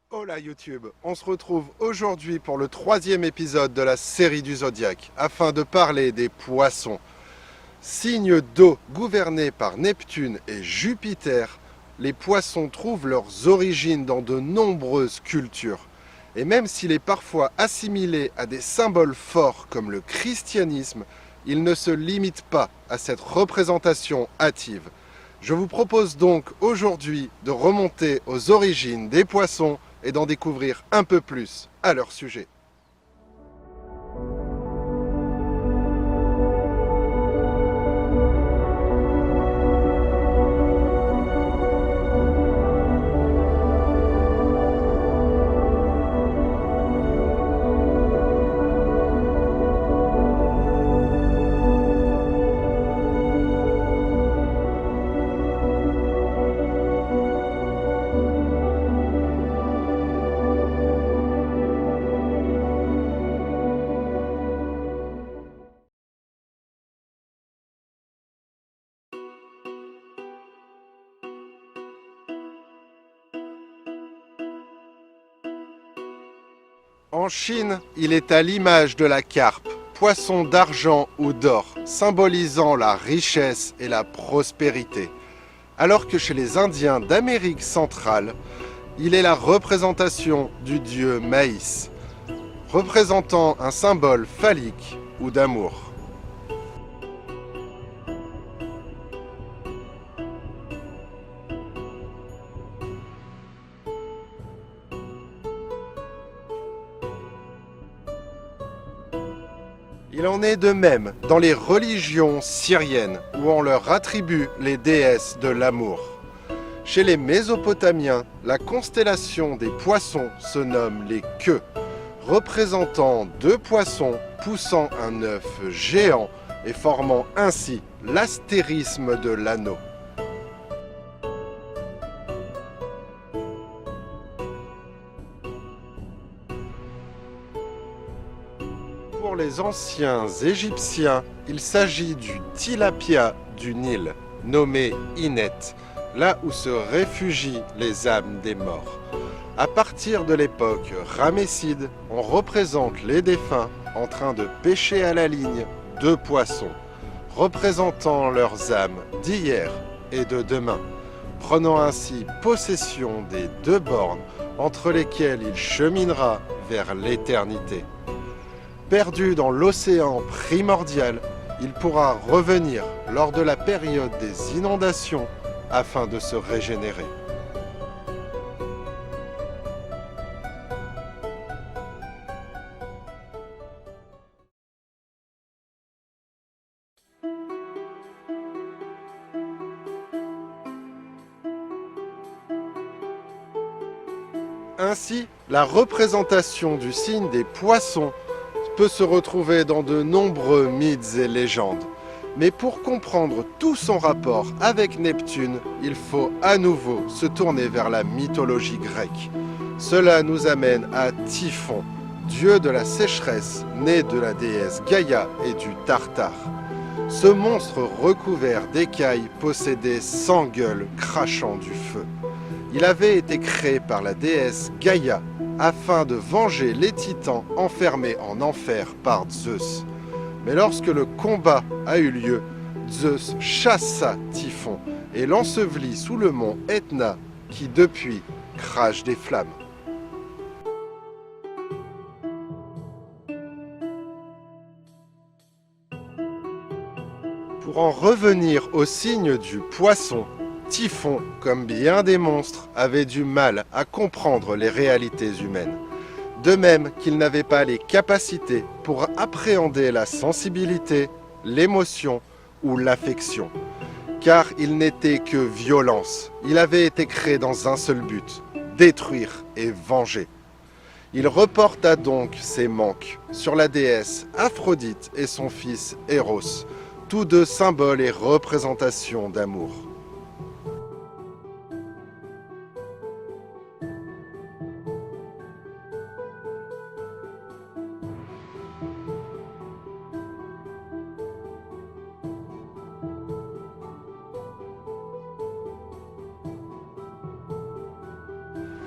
Hola YouTube, on se retrouve aujourd'hui pour le 3e épisode de la série du Zodiaque, afin de parler des poissons. Signes d'eau gouvernés par Neptune et Jupiter, les poissons trouvent leurs origines dans de nombreuses cultures. Et même s'il est parfois assimilé à des symboles forts comme le christianisme, il ne se limite pas à cette représentation hâtive. Je vous propose donc aujourd'hui de remonter aux origines des poissons et d'en découvrir un peu plus à leur sujet. En Chine, il est à l'image de la carpe, poisson d'argent ou d'or, symbolisant la richesse et la prospérité. Alors que chez les Indiens d'Amérique centrale, il est la représentation du dieu Maïs, représentant un symbole phallique ou d'amour. Il en est de même dans les religions syriennes où on leur attribue les déesses de l'amour. Chez les Mésopotamiens, la constellation des poissons se nomme les queues, représentant deux poissons poussant un œuf géant et formant ainsi l'astérisme de l'anneau. Pour les anciens Égyptiens, il s'agit du tilapia du Nil, nommé Inet, là où se réfugient les âmes des morts. À partir de l'époque ramesside, on représente les défunts en train de pêcher à la ligne deux poissons, représentant leurs âmes d'hier et de demain, prenant ainsi possession des deux bornes entre lesquelles il cheminera vers l'éternité. Perdu dans l'océan primordial, il pourra revenir lors de la période des inondations afin de se régénérer. Ainsi, la représentation du signe des poissons peut se retrouver dans de nombreux mythes et légendes. Mais pour comprendre tout son rapport avec Neptune, il faut à nouveau se tourner vers la mythologie grecque. Cela nous amène à Typhon, dieu de la sécheresse, né de la déesse Gaïa et du Tartare. Ce monstre recouvert d'écailles possédait 100 gueules crachant du feu. Il avait été créé par la déesse Gaïa afin de venger les titans enfermés en enfer par Zeus. Mais lorsque le combat a eu lieu, Zeus chassa Typhon et l'ensevelit sous le mont Etna qui depuis crache des flammes. Pour en revenir au signe du poisson, Typhon, comme bien des monstres, avait du mal à comprendre les réalités humaines. De même qu'il n'avait pas les capacités pour appréhender la sensibilité, l'émotion ou l'affection. Car il n'était que violence. Il avait été créé dans un seul but, détruire et venger. Il reporta donc ses manques sur la déesse Aphrodite et son fils Eros, tous deux symboles et représentations d'amour.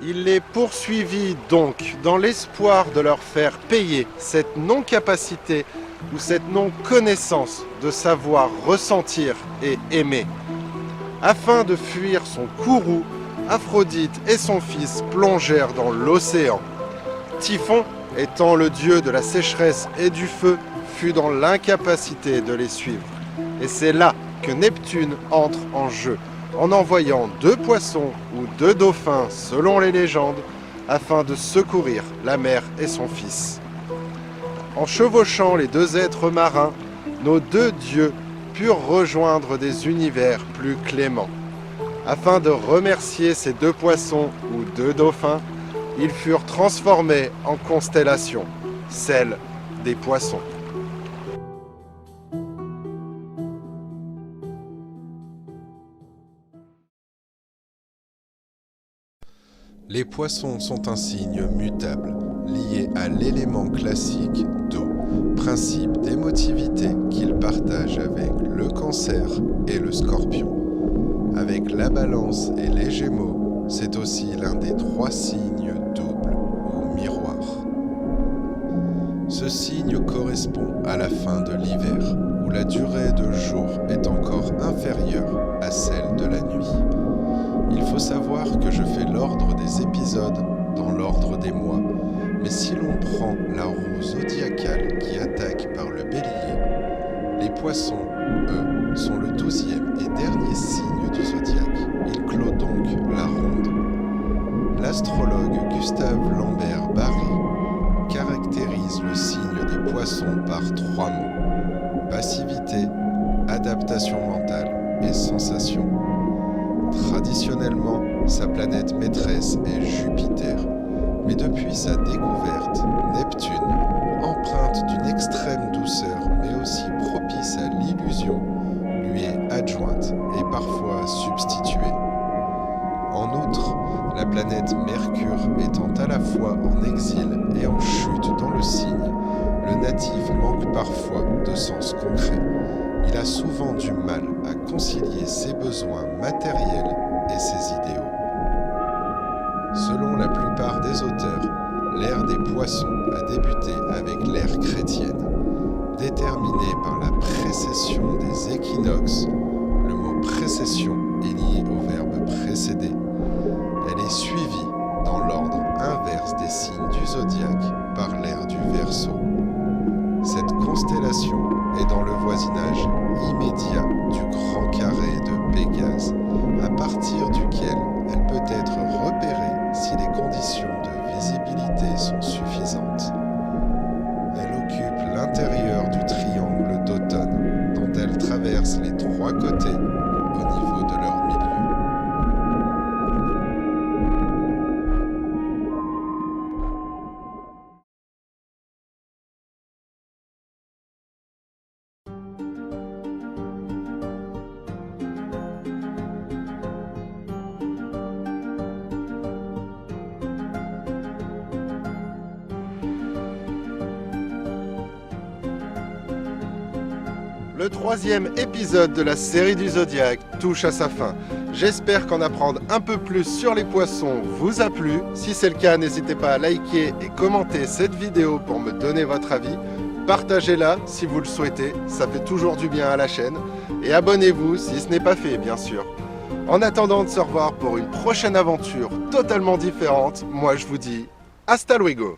Il les poursuivit donc dans l'espoir de leur faire payer cette non-capacité ou cette non-connaissance de savoir ressentir et aimer. Afin de fuir son courroux, Aphrodite et son fils plongèrent dans l'océan. Typhon, étant le dieu de la sécheresse et du feu, fut dans l'incapacité de les suivre. Et c'est là que Neptune entre en jeu, en envoyant 2 poissons ou 2 dauphins selon les légendes, afin de secourir la mère et son fils. En chevauchant les 2 êtres marins, nos 2 dieux purent rejoindre des univers plus cléments. Afin de remercier ces 2 poissons ou 2 dauphins, ils furent transformés en constellations, celle des poissons. Les poissons sont un signe mutable, lié à l'élément classique d'eau, principe d'émotivité qu'ils partagent avec le Cancer et le Scorpion. Avec la Balance et les Gémeaux, c'est aussi l'un des 3 signes doubles ou miroirs. Ce signe correspond à la fin de l'hiver, où la durée de jour est encore inférieure à celle de la nuit. Il faut savoir que je fais l'ordre des épisodes dans l'ordre des mois, mais si l'on prend la roue zodiacale qui attaque par le bélier, les poissons, eux, sont le 12e et dernier signe du zodiaque. Ils clôt donc la ronde. L'astrologue Gustave Lambert Barry caractérise le signe des poissons par 3 mots: passivité, adaptation mentale et sensation. Traditionnellement, sa planète maîtresse est Jupiter, mais depuis sa découverte, Neptune, empreinte d'une extrême douceur mais aussi propice à l'illusion, lui est adjointe et parfois substituée. En outre, la planète Mercure étant à la fois en exil et en chute dans le signe, le natif manque parfois de sens concret. Il a souvent du mal à concilier ses besoins matériels et ses idéaux. Selon la plupart des auteurs, l'ère des poissons a débuté avec l'ère chrétienne, déterminée par la précession des équinoxes. Le mot précession est lié au verbe précéder. Elle est suivie dans l'ordre inverse des signes du zodiaque par l'ère du Verseau. Cette constellation est dans le voisinage immédiat du grand carré de Pégase, à partir duquel elle peut être repérée si les conditions de visibilité sont suffisantes. Elle occupe l'intérieur du triangle d'automne, dont elle traverse les 3 côtés au niveau de leur milieu. Le 3e épisode de la série du Zodiaque touche à sa fin. J'espère qu'en apprendre un peu plus sur les poissons vous a plu. Si c'est le cas, n'hésitez pas à liker et commenter cette vidéo pour me donner votre avis. Partagez-la si vous le souhaitez, ça fait toujours du bien à la chaîne. Et abonnez-vous si ce n'est pas fait, bien sûr. En attendant de se revoir pour une prochaine aventure totalement différente, moi je vous dis hasta luego.